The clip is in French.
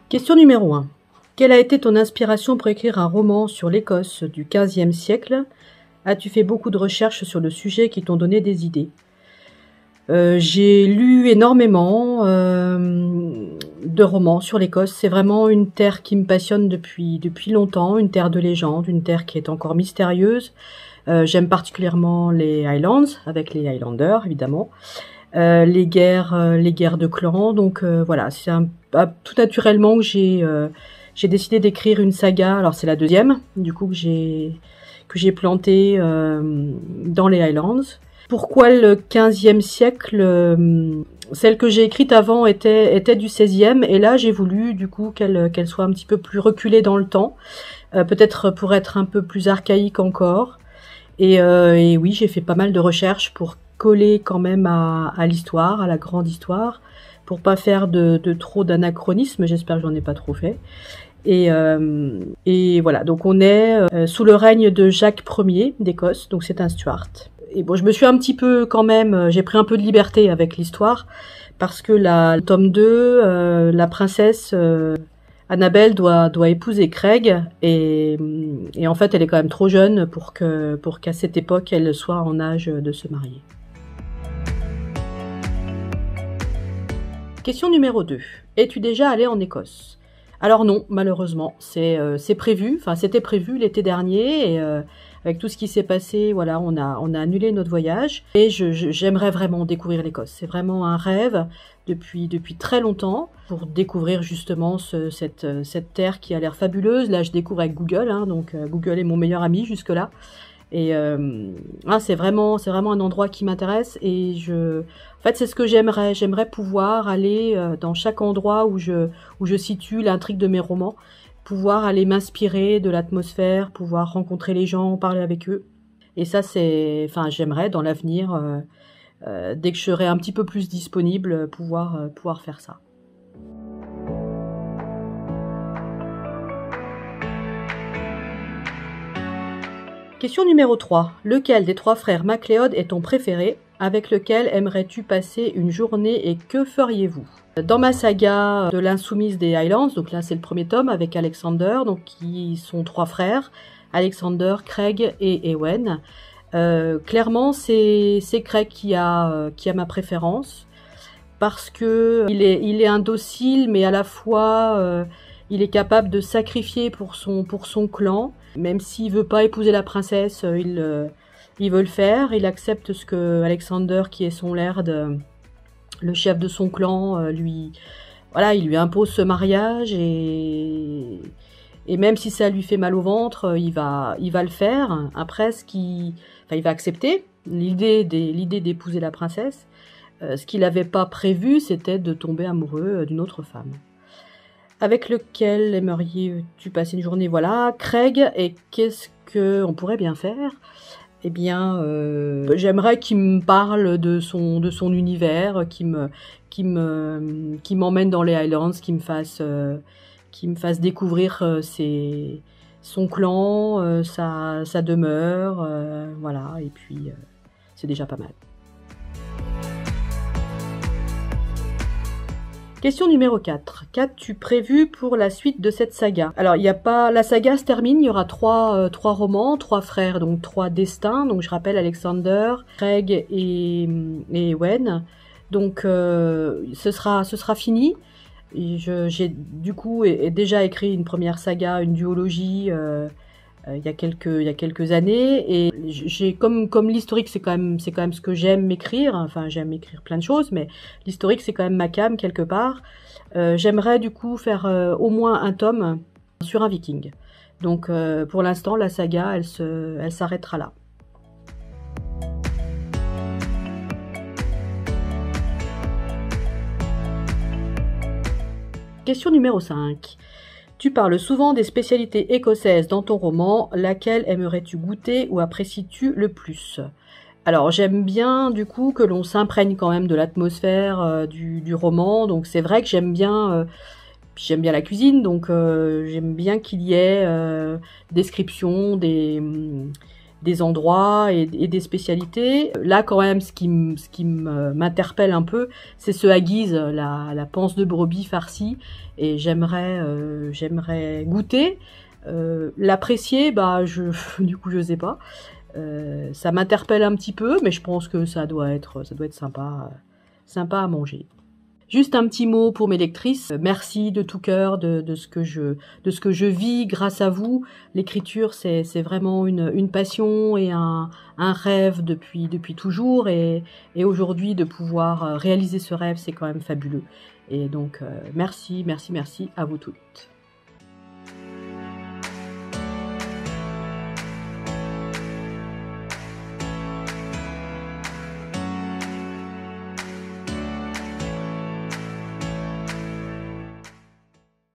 Question numéro 1. Quelle a été ton inspiration pour écrire un roman sur l'Écosse du XVe siècle? As-tu fait beaucoup de recherches sur le sujet qui t'ont donné des idées? J'ai lu énormément de romans sur l'Écosse. C'est vraiment une terre qui me passionne depuis longtemps, une terre de légende, une terre qui est encore mystérieuse. J'aime particulièrement les Highlands, avec les Highlanders évidemment, les guerres de clans. Donc voilà, c'est tout naturellement que j'ai décidé d'écrire une saga. Alors c'est la deuxième, du coup que j'ai plantée dans les Highlands. Pourquoi le XVe siècle? Celle que j'ai écrite avant était du XVIe, et là j'ai voulu du coup qu'elle soit un petit peu plus reculée dans le temps, peut-être pour être un peu plus archaïque encore. Et oui, j'ai fait pas mal de recherches pour coller quand même à l'histoire, à la grande histoire, pour pas faire de trop d'anachronismes. J'espère que j'en ai pas trop fait. Et voilà, donc on est sous le règne de Jacques Ier d'Écosse, donc c'est un Stuart. Et bon, je me suis un petit peu quand même, j'ai pris un peu de liberté avec l'histoire, parce que le tome 2, la princesse Annabelle doit épouser Craig, et en fait elle est quand même trop jeune pour qu'à cette époque elle soit en âge de se marier. Question numéro 2. Es-tu déjà allé en Écosse? Alors non, malheureusement, c'est prévu, enfin c'était prévu l'été dernier, et avec tout ce qui s'est passé, voilà, on a annulé notre voyage, et j'aimerais vraiment découvrir l'Écosse. C'est vraiment un rêve depuis très longtemps, pour découvrir justement cette terre qui a l'air fabuleuse. Là je découvre avec Google, hein, donc Google est mon meilleur ami jusque-là. Et c'est vraiment un endroit qui m'intéresse, et en fait c'est ce que j'aimerais pouvoir aller dans chaque endroit où je situe l'intrigue de mes romans, pouvoir aller m'inspirer de l'atmosphère, pouvoir rencontrer les gens, parler avec eux. Et ça j'aimerais dans l'avenir, dès que je serai un petit peu plus disponible, pouvoir faire ça. Question numéro 3. Lequel des 3 frères MacLeod est ton préféré? Avec lequel aimerais-tu passer une journée, et que feriez-vous? Dans ma saga de l'insoumise des Highlands, donc là c'est le premier tome avec Alexander, donc qui sont 3 frères, Alexander, Craig et Ewen. Clairement c'est Craig qui a ma préférence, parce que il est indocile, mais à la fois il est capable de sacrifier pour son clan. Même s'il veut pas épouser la princesse, il veut le faire. Il accepte ce que Alexander, qui est son laird, le chef de son clan, il lui impose ce mariage, et même si ça lui fait mal au ventre, il va le faire. Après, il va accepter l'idée d'épouser la princesse. Ce qu'il n'avait pas prévu, c'était de tomber amoureux d'une autre femme. Avec lequel aimeriez-tu passer une journée? Voilà, Craig. Et qu'est-ce qu'on pourrait bien faire? Eh bien, j'aimerais qu'il me parle de son univers, qu'il m'emmène dans les Highlands, qu'il me fasse découvrir son clan, sa demeure, voilà. Et puis, c'est déjà pas mal. Question numéro 4. Qu'as-tu prévu pour la suite de cette saga? Alors, la saga se termine, il y aura 3 romans, 3 frères, donc 3 destins. Donc, je rappelle Alexander, Craig et Ewen. Donc, ce sera fini. J'ai du coup déjà écrit une première saga, une duologie, il y a quelques années, et j'ai comme l'historique c'est quand même ce que j'aime écrire. Enfin, j'aime écrire plein de choses, mais l'historique c'est quand même ma came quelque part. J'aimerais du coup faire au moins un tome sur un viking. Donc pour l'instant la saga elle s'arrêtera là. Question numéro 5. Tu parles souvent des spécialités écossaises dans ton roman. Laquelle aimerais-tu goûter ou apprécies-tu le plus? Alors j'aime bien du coup que l'on s'imprègne quand même de l'atmosphère du roman. Donc c'est vrai que j'aime bien la cuisine. Donc j'aime bien qu'il y ait description des endroits et des spécialités. Là, quand même, ce qui m'interpelle un peu, c'est ce haggis, la panse de brebis farcie, et j'aimerais goûter. L'apprécier, bah, du coup, je sais pas. Ça m'interpelle un petit peu, mais je pense que ça doit être sympa à manger. Juste un petit mot pour mes lectrices. Merci de tout cœur de ce que je vis grâce à vous. L'écriture, c'est vraiment une passion et un rêve depuis toujours. Et aujourd'hui, de pouvoir réaliser ce rêve, c'est quand même fabuleux. Et donc, merci à vous toutes.